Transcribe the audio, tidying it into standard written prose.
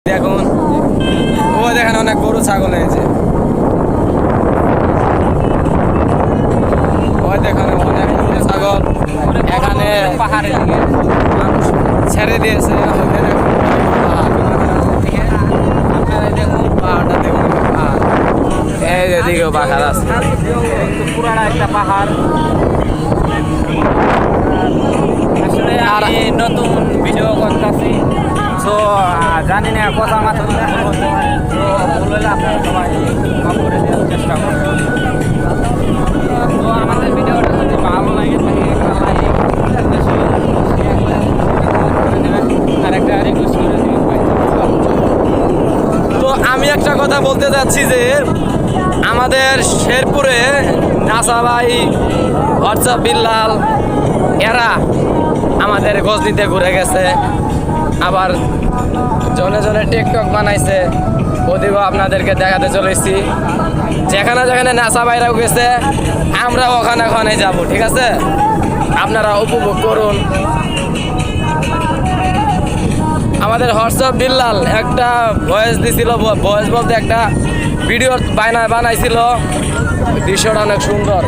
দেখুন ও দেখেন অনেক গরু ছাগল হয়েছে। ওই দেখেন অনেক গরু ছাগল এখানে পাহাড়ে মানুষ ছেড়ে দিয়েছে। আপনারা দেখুন পাহাড়টা দেখুন, পাহাড় এই যেদিকেও পাহাড় আছে, পুরানা একটা পাহাড়। আসলে আমি নতুন ভিডিও করতেছি, তো জানি না কথা মাথা তো বললে আপনারা সবাই কম করে দেওয়ার চেষ্টা করবেন। তো আমাদের ভিডিওটা যদি ভালো লাগে আরেকটা রিকোয়েস্ট করে দিবেন ভাই। তো আমি একটা কথা বলতে চাচ্ছি যে আমাদের শেরপুরে নাসা ভাই, হোয়াটসঅ্যাপ বিল্লাল এরা আমাদের গজনিতে ঘুরে গেছে, আবার জনে জনে টিকটক বানাইছে, ওদিকেও আপনাদেরকে দেখাতে চলেছি। যেখানে যেখানে নাসা ভাইরাও গেছে আমরা ওখানে ওখানে যাব, ঠিক আছে? আপনারা উপভোগ করুন। আমাদের হোয়াটসঅ্যাপ বিল্লাল একটা ভয়েস দিছিল, ভয়েস বলতে একটা ভিডিও বানাইছিল, দৃশ্যটা অনেক সুন্দর।